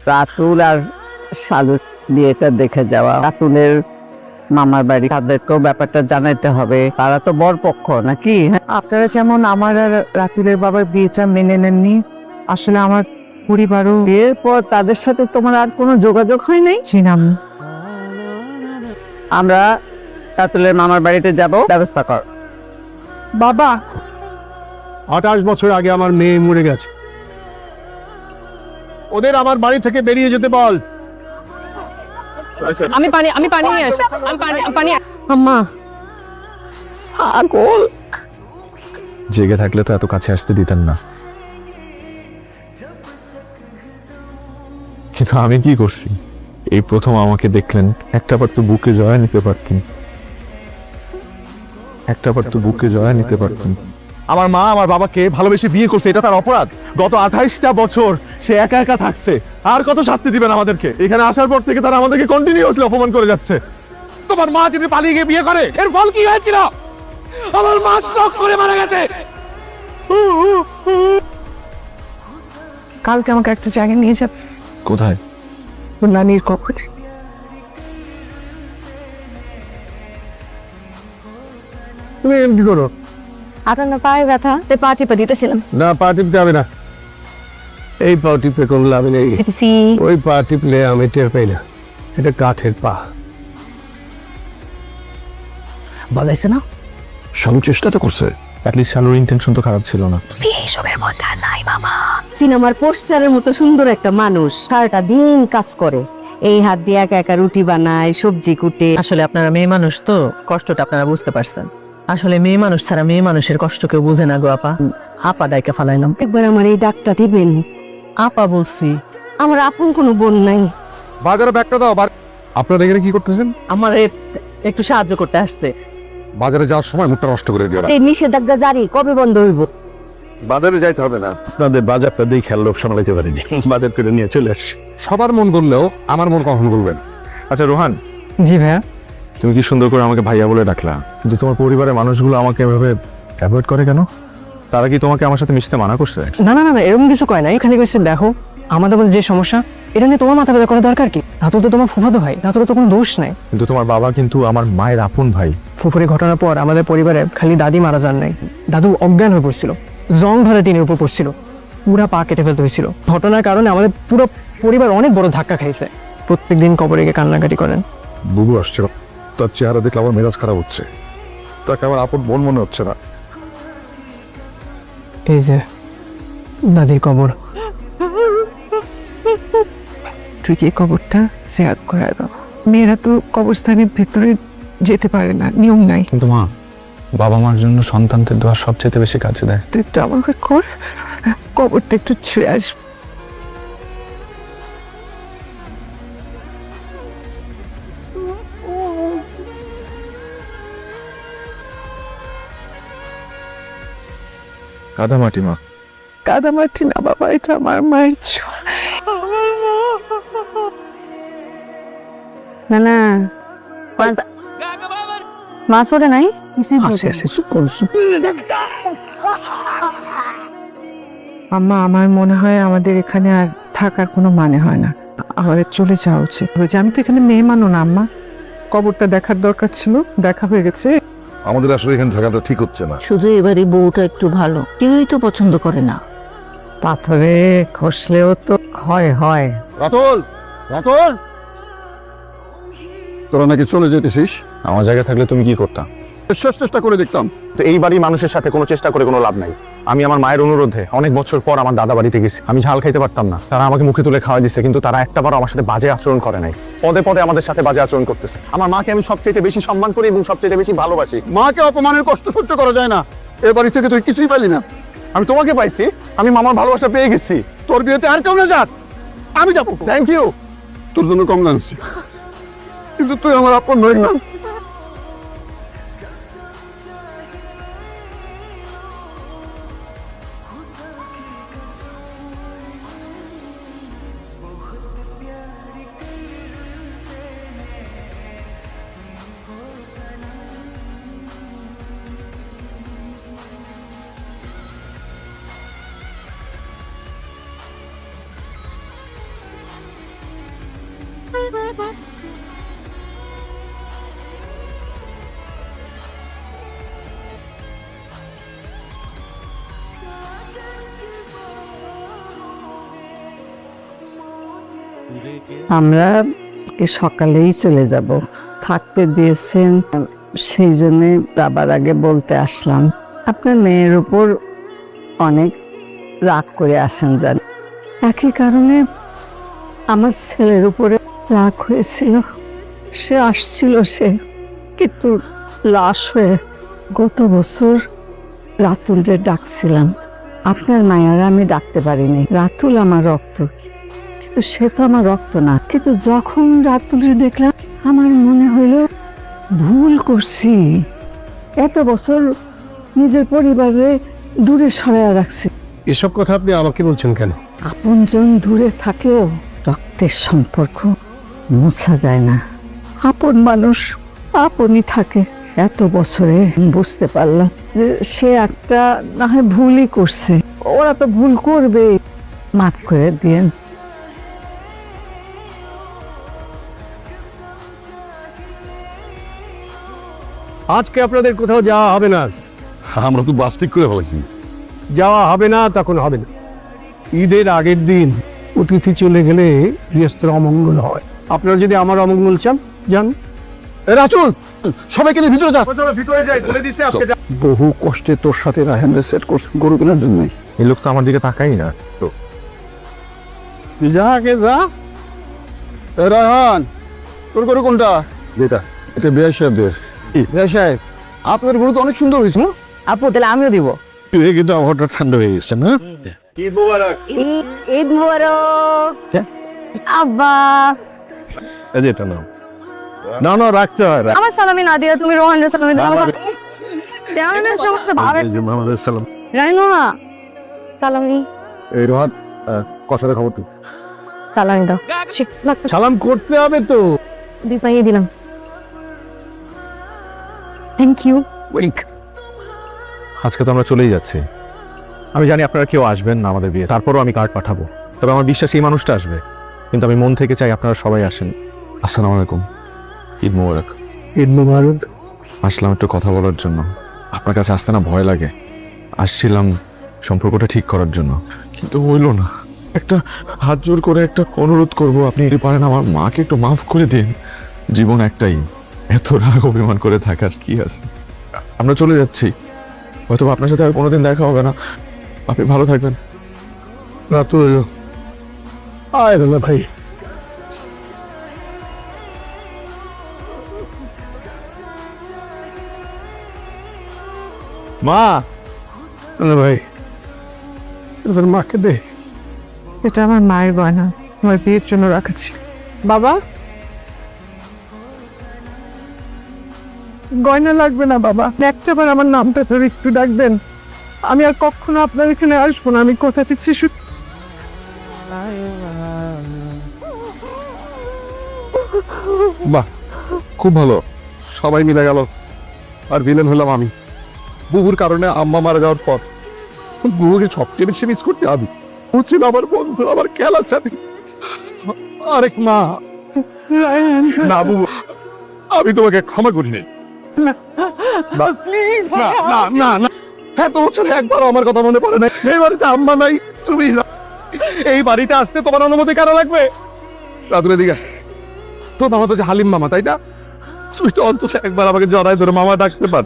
রাতুল আর শালুর বিয়েটা দেখে যাওয়া, রাতুলের মামার বাড়ি তাদেরকেও ব্যাপারটা জানাইতে হবে, তারা তো বর পক্ষ নাকি। আপনারা যেমন আমার আর রাতুলের বাবার বিয়েটা মেনে নেননি, আসলে আমার পরিবারও বিয়ের পর তাদের সাথে তোমার আর কোনো যোগাযোগ হয় নাই। চিনাম। আমরা রাতুলের মামার বাড়িতে যাব, ব্যবস্থা কর। বাবা 28 বছর আগে আমার মেয়ে মরে গেছে, ওদের আমার বাড়ি থেকে বেরিয়ে যেতে বল। আমি পানি নিয়ে আসি। আমি পানি আম্মা ছাগল। জেগে থাকলে তো এত কাছে আসতে দিতেন না, কিন্তু আমি কি করছি? এই প্রথম আমাকে দেখলেন, একটাবার তো বুকে জয়া নিতে পারতেন, একটাবার তো বুকে জয়া নিতে পারতেন। আমার মা আমার বাবাকে ভালোবেসে বিয়ে করছে, এটা তার অপরাধ। গত 28টা বছর সে একা একা থাকছে, আর কত শাস্তি দিবেন আমাদেরকে? এখানে আসার পর থেকে তারা আমাদেরকে কন্টিনিউয়াসলি অপমান করে যাচ্ছে। তোমার মা যদি পালিয়ে গিয়ে বিয়ে করে, এর ফল কি হয়েছিল? আমার মা স্ট্রোক করে মারা গেছে। কালকে আমাকে একটা জায়গায় নিয়ে যাবে, কোথায়? ওর নানির কবরে। তুমি কি করো? আপনার না পায়ে ব্যথা, তাই পা টিপে দিতেছিলাম। না, পা টিপতে হবে না, এই পা টিপে কোনো লাভ নেই। ওই পা টিপলে আমি টের পাই না, এটা কাঠের পা। বাজাইছে না? শালু চেষ্টা তো করছে, অ্যাটলিস্ট শালুর ইন্টেনশন তো খারাপ ছিল না। সিনেমার পোস্টারের মতো সুন্দর একটা মানুষ, সারাটা দিন কাজ করে, এই হাত দিয়ে একা একা রুটি বানায়, সবজি কুটে। আসলে আপনারা মেয়ে মানুষ তো, কষ্টটা আপনারা বুঝতে পারছেন। আসলে মেয়ে মানুষ ছাড়া মেয়ে মানুষের কষ্ট কেউ বুঝে না গো আপা। আপা ডাইকা ফালাইলাম। একবার আমার এই ডাকটা দিবেন, আপা বলছি। আমার আপন কোনো বোন নাই। বাজারে ব্যাগটা দাও। আপনারা এখানে কি করতেছেন? আমার একটু সাহায্য করতে আসছে। বাজারে যাওয়ার সময় মুখটা নষ্ট করে দিও না। এই নিষেধাজ্ঞা জারি কবে বন্ধ হইব? বাজারে যাইতে হবে না, আপনাদের বাজারটা দিয়ে খেয়াল লোভ সামলাইতে পারিনি, বাজার করে নিয়ে চলে আসছি। সবার মন করলেও আমার মন কখন করবেন? আচ্ছা রোহান, জি ভাইয়া। তুমি কি সুন্দর করে আমাকে ভাইয়া বলে ডাকলা, কিন্তু তোমার পরিবারের মানুষগুলো আমাকে এভাবে অ্যাভয়েড করে কেন? তারা কি তোমাকে আমার সাথে মিশতে মানা করছে? না না না, এরকম কিছু কয় না। এখানে কইছে দেখো আমাদের যে সমস্যা, এটা নিয়ে তোমার মাথা ব্যথা করার দরকার কি? রাতুল তো তোমার ফুফাতো ভাই, রাতুল তো কোনো দোষ নাই। কিন্তু তোমার বাবা কিন্তু আমার মায়ের আপন ভাই। ফুফুরি ঘটনার পর আমাদের পরিবারে খালি দাদি মারা যান নাই, দাদু অজ্ঞান হয়ে পড়ছিল, জং ধরে টিনের উপর পড়ছিল, পুরা পা কেটে ফেলতে হয়েছিল। ঘটনার কারণে আমাদের পুরো পরিবার অনেক বড় ধাক্কা খাইছে। প্রত্যেকদিন কবরে গিয়ে কান্নাকাটি করেন। বুবু আসছে, তার চেহারা দেখলে আমার মেজাজ খারাপ হচ্ছে, তাকে আমার আপন বোন মনে হচ্ছে না। এই যে দাদির কবর। তুই কি কবরটা জিয়ারত করায় বাবা? মেয়েরা তো কবরস্থানের ভেতরে যেতে পারে না, নিয়ম নাই। কিন্তু মা, বাবা মার জন্য সন্তানদের দোয়া সবচেয়ে বেশি কাজে দেয়। তুই একটু আমাকে কর, কবরটা একটু ছুঁয়ে আস। কাদামাটি মা। কাদামাটি না বাবা, এটা আমার মায়ের ছোঁয়া। না না, মাছ ওরে নাই। আম্মা, আমার মনে হয় আমাদের এখানে আর থাকার কোনো মানে হয় না, আমাদের চলে যাওয়া উচিত। ওই যে আমি তো এখানে মেয়ে মানো না আম্মা, কবরটা দেখার দরকার ছিল, দেখা হয়ে গেছে। আমাদের আসলে এখানে থাকাটা ঠিক হচ্ছে না। শুধু এবারে বউটা একটু ভালো, কেউই তো পছন্দ করে না। পাথরে খসলেও তো ক্ষয় হয়। রাতুল, রাতুল, তোরা নাকি চলে যেতেছিস? আমার জায়গায় থাকলে তুমি কি করতা? শেষ চেষ্টা করে দেখতাম। তো এই বাড়ির মানুষের সাথে কোনো চেষ্টা করে কোনো লাভ নাই। আমি আমার মায়ের অনুরোধে অনেক বছর পর আমার দাদা বাড়িতে গেছি। আমি ঝাল খাইতে পারতাম না, তারা আমাকে মুখে তুলে খাওয়াই দিচ্ছে, কিন্তু তারা একটাবারও আমার সাথে বাজে আচরণ করে নাই। পদে পদে আমাদের সাথে বাজে আচরণ করতেছে। আমার মাকে আমি সবচেয়ে বেশি সম্মান করি এবং সবচেয়ে বেশি ভালোবাসি। মাকে অপমানের কষ্ট সহ্য করা যায় না। এ বাড়ি থেকে তুই কিছুই পাইলি না। আমি তোমাকে পাইছি, আমি মামার ভালোবাসা পেয়ে গেছি। তোর বিয়েতে আর কেউ না যাক, আমি যাবো। Thank you. তোর জন্য কম জানছি, কিন্তু তুই আমার আপন নই না। আমরা সকালেই চলে যাব, থাকতে দিয়েছেন, সেই জন্যে যাবার আগে বলতে আসলাম। আপনার মেয়ের উপর অনেক রাগ করে আসেন জান, একই কারণে আমার ছেলের উপরে রাগ হয়েছিল। সে আসছিল, সে কিন্তু লাশ হয়ে। গত বছর রাতুলরে ডাকছিলাম, আপনার মায়ারা আমি ডাকতে পারিনি। রাতুল আমার রক্ত, কিন্তু সে তো আমার রক্ত না। কিন্তু যখন রাতুলরে দেখলাম আমার মনে হইল ভুল করছি, এত বছর নিজের পরিবারে দূরে সরাইয়া রাখছি। এসব কথা আপনি আমাকে বলছেন কেন? আপনজন দূরে থাকলেও রক্তের সম্পর্ক মোছা যায় না। আপন মানুষ আপনই থাকে। এত বছরে বুঝতে পারলাম যে সে একটা না হয় ভুলই করছে, ওরা তো ভুল করবে, মাফ করে দিয়েন। আজকে আপনাদের কোথাও যাওয়া হবে না। আমরা তো বাস ঠিক করে ফেলেছি। যাওয়া হবে না তখন হবে না। ঈদের আগের দিন অতিথি চলে গেলে গৃহস্থের অমঙ্গল হয়। আপনারা যদি আমার অমঙ্গল চান যান। রাতুল, সবাইকে নিয়ে ভিতরে যা। ভিতরে যাই, বলে দিছে আজকে বহু কষ্টে তোর সাথে রায়হানরে সেট করছে গরু কেনার জন্য। এই লোক তো আমার দিকে তাকাই না। তো যা কে যা। রায়হান, তোর গরু কোনটা? যেটা, এটা বিয়া সাহেবদের। বিয়া সাহেব, আপনার গরু তো অনেক সুন্দর হয়েছে। আপু তাহলে আমিও দিব। কিন্তু আবহাওয়াটা ঠান্ডা হয়ে গেছে না? ঈদ মোবারক। ঈদ মোবারক আব্বা। এই যে এটা নাও। না না, রাখতে হয়। আমার সালামি না দিয়া তুমি রোহানের সালামি দাও। আমার দেওয়ানের সমস্ত ভাবে এই যে আমাদের সালাম। রাইনো না সালামি এই রোহান, কষারে খবর তুই। সালামি দাও। ঠিক লাগতো। সালাম করতে হবে তো। দুই পাইয়ে দিলাম। Thank you. আজকে তো আমরা চলেই যাচ্ছি। আমি জানি আপনারা কেউ আসবেন না আমাদের বিয়ে, তারপরও আমি কার্ড পাঠাবো। তবে আমার বিশ্বাস এই মানুষটা আসবে, কিন্তু আমি মন থেকে চাই আপনারা সবাই আসেন। আসসালামু আলাইকুম, ঈদ মোবারক। ঈদ মোবারক। আসলাম একটু কথা বলার জন্য। আপনার কাছে আসতে না ভয় লাগে। আসছিলাম সম্পর্কটা ঠিক করার জন্য, কিন্তু হইল না। একটা হাত জোর করে একটা অনুরোধ করব, আপনি যদি পারেন আমার মাকে একটু মাফ করে দিন। জীবন একটাই, এত রাগ অভিমান করে থাকার কি আছে। আমরা চলে যাচ্ছি, হয়তো আপনার সাথে আর কোনোদিন দেখা হবে না। আপনি ভালো থাকবেন। রাতুল, আয় দাদা ভাই। মা, দাদা ভাই, তোর মাকে দে। এটা আমার মায়ের গয়না, আমার বিয়ের জন্য রাখাচ্ছি। বাবা, গয়না লাগবে না বাবা, একটাবার আমার নামটা তোর একটু ডাকবেন। আমি আর কখনো আপনার এখানে আসবো না, আমি কথা দিচ্ছি। বাহ, খুব ভালো, সবাই মিলে গেল, আর ভিলেন হলাম আমি। বুবুর কারণে আম্মা মারা যাওয়ার পর বুবুকে সবচেয়ে বেশি মিস করতে আমি। ও ছিল আমার বন্ধু, আমার খেলার সাথে। আরেক মা, না বুবু, আমি তোমাকে ক্ষমা করি নাই। প্লিজ না না না না, হ্যাঁ তোমার ছেলে একবারও আমার কথা মনে পড়ে না। এই বাড়িতে আম্মা নাই, তুমি না। এই বাড়িতে আসতে তোমার অনুমতি কেন লাগবে? রাতুলের দিকে তোর মামা তো যে হালিম মামা, তাই না? তুই তো অন্তত একবার আমাকে জড়াই ধরে মামা ডাকতে পার।